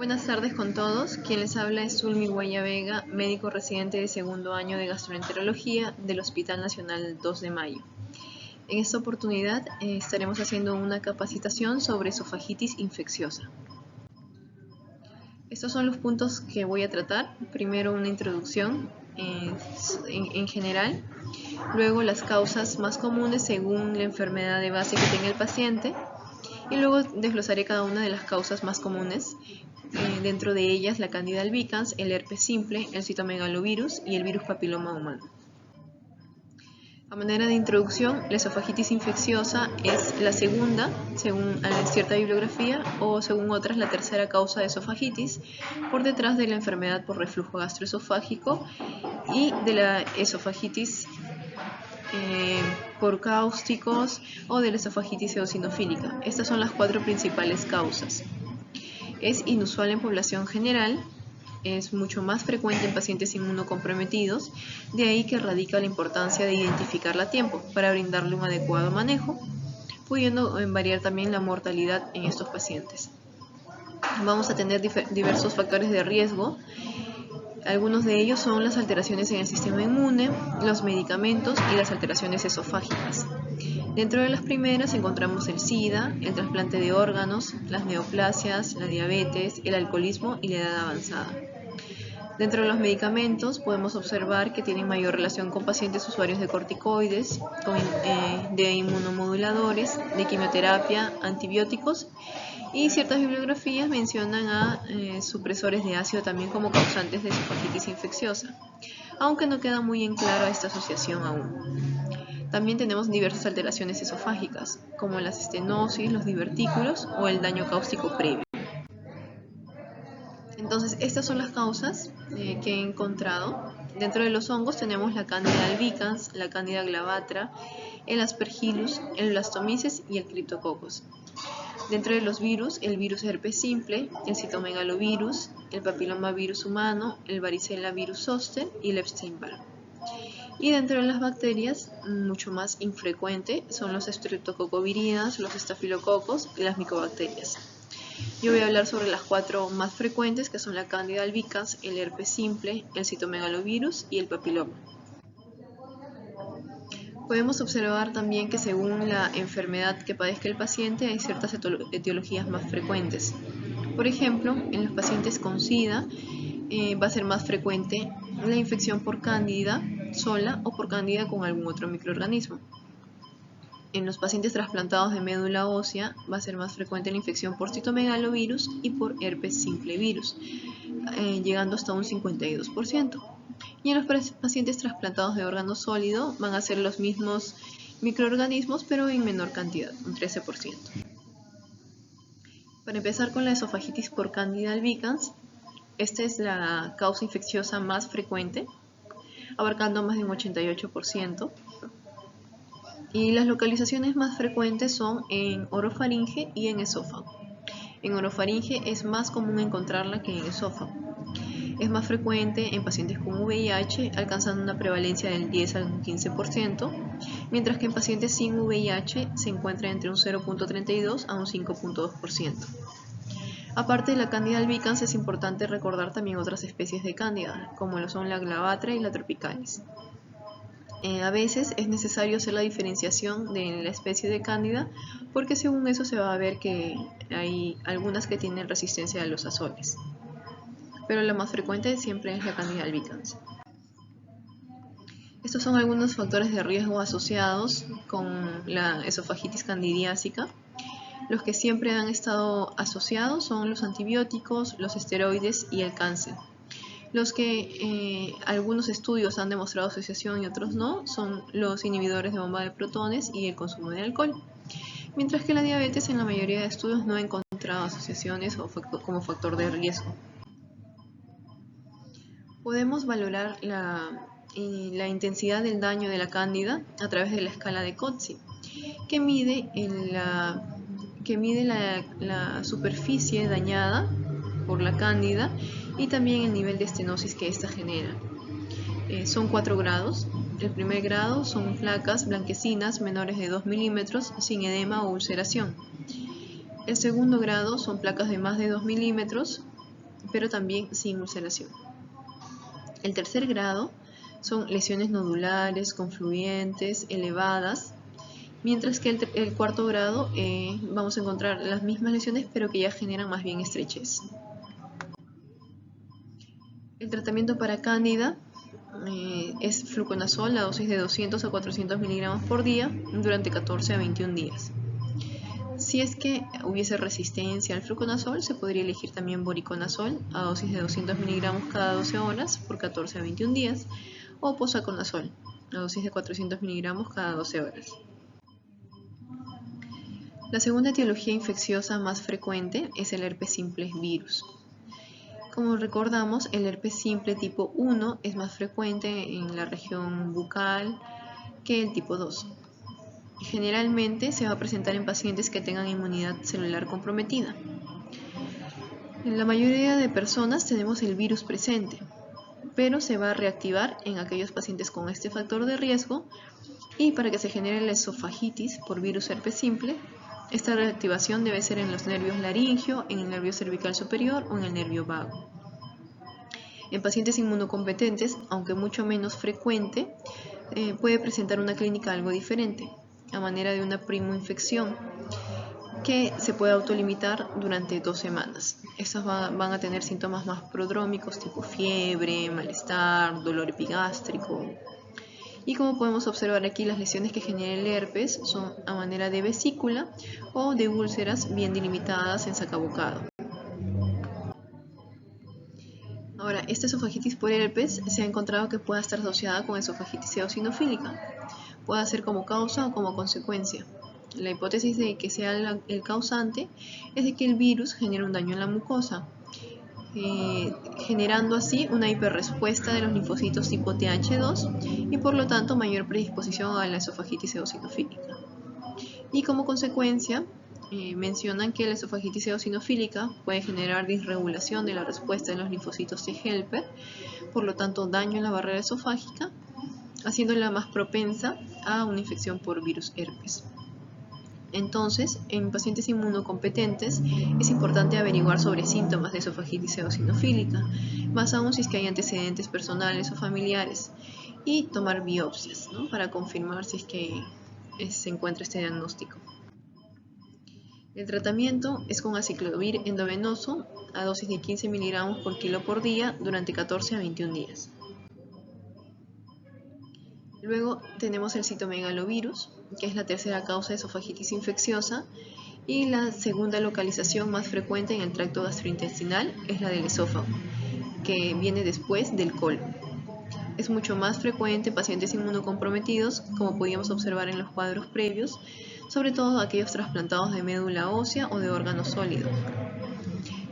Buenas tardes con todos. Quien les habla es Zulmi Guaya Vega, médico residente de segundo año de gastroenterología del Hospital Nacional 2 de Mayo. En esta oportunidad estaremos haciendo una capacitación sobre esofagitis infecciosa. Estos son los puntos que voy a tratar. Primero una introducción en general, luego las causas más comunes según la enfermedad de base que tenga el paciente, y luego desglosaré cada una de las causas más comunes, dentro de ellas la Candida albicans, el herpes simple, el citomegalovirus y el virus papiloma humano. A manera de introducción, la esofagitis infecciosa es la segunda, según cierta bibliografía, o según otras la tercera causa de esofagitis, por detrás de la enfermedad por reflujo gastroesofágico y de la esofagitis por cáusticos o de la esofagitis eosinofílica. Estas son las cuatro principales causas. Es inusual en población general, es mucho más frecuente en pacientes inmunocomprometidos, de ahí que radica la importancia de identificarla a tiempo para brindarle un adecuado manejo, pudiendo variar también la mortalidad en estos pacientes. Vamos a tener diversos factores de riesgo. Algunos de ellos son las alteraciones en el sistema inmune, los medicamentos y las alteraciones esofágicas. Dentro de las primeras encontramos el SIDA, el trasplante de órganos, las neoplasias, la diabetes, el alcoholismo y la edad avanzada. Dentro de los medicamentos podemos observar que tienen mayor relación con pacientes usuarios de corticoides, de inmunomoduladores, de quimioterapia, antibióticos, y ciertas bibliografías mencionan a supresores de ácido también como causantes de esofagitis infecciosa, aunque no queda muy en claro esta asociación aún. También tenemos diversas alteraciones esofágicas, como las estenosis, los divertículos o el daño cáustico previo. Entonces, estas son las causas que he encontrado. Dentro de los hongos tenemos la Candida albicans, la Candida glavatra, el Aspergillus, el Blastomyces y el Cryptococcus. Dentro de los virus, el virus herpes simple, el citomegalovirus, el papilomavirus humano, el varicela virus zoster y el Epstein-Barr. Y dentro de las bacterias, mucho más infrecuente, son los streptococoviridas, los estafilococos y las micobacterias. Yo voy a hablar sobre las cuatro más frecuentes, que son la Candida albicans, el herpes simple, el citomegalovirus y el papiloma. Podemos observar también que según la enfermedad que padezca el paciente hay ciertas etiologías más frecuentes. Por ejemplo, en los pacientes con SIDA va a ser más frecuente la infección por cándida sola o por cándida con algún otro microorganismo. En los pacientes trasplantados de médula ósea va a ser más frecuente la infección por citomegalovirus y por herpes simple virus, llegando hasta un 52%. Y en los pacientes trasplantados de órgano sólido van a ser los mismos microorganismos, pero en menor cantidad, un 13%. Para empezar con la esofagitis por Candida albicans, esta es la causa infecciosa más frecuente, abarcando más de un 88%. Y las localizaciones más frecuentes son en orofaringe y en esófago. En orofaringe es más común encontrarla que en esófago. Es más frecuente en pacientes con VIH, alcanzando una prevalencia del 10 al 15%, mientras que en pacientes sin VIH se encuentra entre un 0.32 a un 5.2%. Aparte de la Candida albicans, es importante recordar también otras especies de Cándida, como lo son la glavatra y la tropicalis. A veces es necesario hacer la diferenciación de la especie de Cándida, porque según eso se va a ver que hay algunas que tienen resistencia a los azoles. Pero la más frecuente siempre es la Candida albicans. Estos son algunos factores de riesgo asociados con la esofagitis candidiásica. Los que siempre han estado asociados son los antibióticos, los esteroides y el cáncer. Los que algunos estudios han demostrado asociación y otros no son los inhibidores de bomba de protones y el consumo de alcohol. Mientras que la diabetes en la mayoría de estudios no ha encontrado asociaciones como factor de riesgo. Podemos valorar la intensidad del daño de la cándida a través de la escala de Cozzi, que mide la superficie dañada por la cándida y también el nivel de estenosis que ésta genera. Son 4 grados. El primer grado son placas blanquecinas menores de 2 milímetros sin edema o ulceración. El segundo grado son placas de más de 2 milímetros pero también sin ulceración. El tercer grado son lesiones nodulares, confluyentes, elevadas, mientras que el cuarto grado vamos a encontrar las mismas lesiones, pero que ya generan más bien estrechez. El tratamiento para cándida es fluconazol, la dosis de 200 a 400 miligramos por día durante 14 a 21 días. Si es que hubiese resistencia al fluconazol, se podría elegir también voriconazol a dosis de 200 miligramos cada 12 horas por 14 a 21 días o posaconazol a dosis de 400 miligramos cada 12 horas. La segunda etiología infecciosa más frecuente es el herpes simplex virus. Como recordamos, el herpes simple tipo 1 es más frecuente en la región bucal que el tipo 2. Generalmente se va a presentar en pacientes que tengan inmunidad celular comprometida. En la mayoría de personas tenemos el virus presente, pero se va a reactivar en aquellos pacientes con este factor de riesgo, y para que se genere la esofagitis por virus herpes simple, esta reactivación debe ser en los nervios laringio, en el nervio cervical superior o en el nervio vago. En pacientes inmunocompetentes, aunque mucho menos frecuente, puede presentar una clínica algo diferente, a manera de una primoinfección que se puede autolimitar durante 2 semanas. Estas van a tener síntomas más prodrómicos tipo fiebre, malestar, dolor epigástrico. Y como podemos observar aquí, las lesiones que genera el herpes son a manera de vesícula o de úlceras bien delimitadas en sacabocado. Ahora, esta esofagitis por herpes se ha encontrado que puede estar asociada con esofagitis eosinofílica. Puede ser como causa o como consecuencia. La hipótesis de que sea el causante es de que el virus genera un daño en la mucosa, generando así una hiperrespuesta de los linfocitos tipo Th2 y por lo tanto mayor predisposición a la esofagitis eosinofílica. Y como consecuencia, mencionan que la esofagitis eosinofílica puede generar disregulación de la respuesta de los linfocitos T helper, por lo tanto daño en la barrera esofágica, haciéndola más propensa a una infección por virus herpes. Entonces, en pacientes inmunocompetentes es importante averiguar sobre síntomas de esofagitis eosinofílica, más aún si es que hay antecedentes personales o familiares, y tomar biopsias, ¿no?, para confirmar si es que se encuentra este diagnóstico. El tratamiento es con aciclovir endovenoso a dosis de 15 miligramos por kilo por día durante 14 a 21 días. Luego tenemos el citomegalovirus, que es la tercera causa de esofagitis infecciosa, y la segunda localización más frecuente en el tracto gastrointestinal es la del esófago, que viene después del colon. Es mucho más frecuente en pacientes inmunocomprometidos, como podíamos observar en los cuadros previos, sobre todo aquellos trasplantados de médula ósea o de órganos sólidos.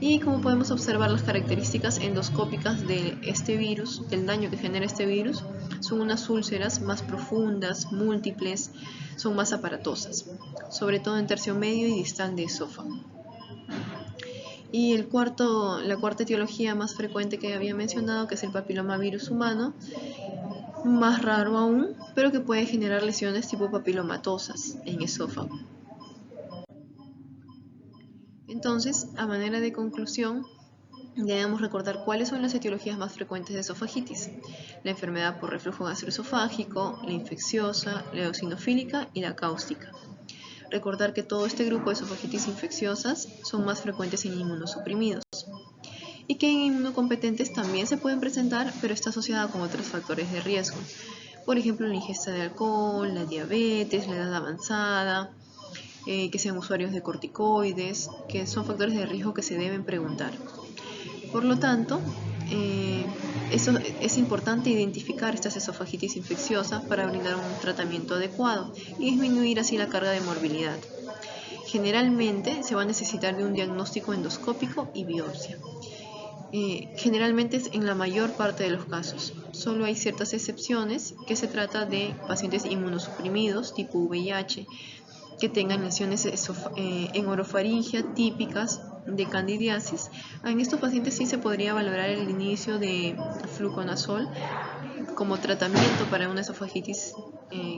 Y como podemos observar, las características endoscópicas de este virus, del daño que genera este virus, son unas úlceras más profundas, múltiples, son más aparatosas, sobre todo en tercio medio y distal de esófago. Y la cuarta etiología más frecuente que había mencionado, que es el papilomavirus humano, más raro aún, pero que puede generar lesiones tipo papilomatosas en esófago. Entonces, a manera de conclusión, debemos recordar cuáles son las etiologías más frecuentes de esofagitis: la enfermedad por reflujo gastroesofágico, la infecciosa, la eosinofílica y la cáustica. Recordar que todo este grupo de esofagitis infecciosas son más frecuentes en inmunosuprimidos y que en inmunocompetentes también se pueden presentar, pero está asociada con otros factores de riesgo. Por ejemplo, la ingesta de alcohol, la diabetes, la edad avanzada, que sean usuarios de corticoides, que son factores de riesgo que se deben preguntar. Por lo tanto, es importante identificar estas esofagitis infecciosas para brindar un tratamiento adecuado y disminuir así la carga de morbilidad. Generalmente se va a necesitar de un diagnóstico endoscópico y biopsia. Generalmente es en la mayor parte de los casos. Solo hay ciertas excepciones, que se trata de pacientes inmunosuprimidos tipo VIH, que tengan lesiones en orofaringia típicas de candidiasis. En estos pacientes sí se podría valorar el inicio de fluconazol como tratamiento para una esofagitis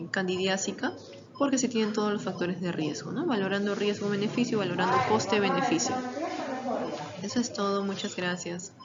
candidiásica, porque se tienen todos los factores de riesgo, ¿no?, valorando riesgo-beneficio, valorando coste-beneficio. Eso es todo, muchas gracias.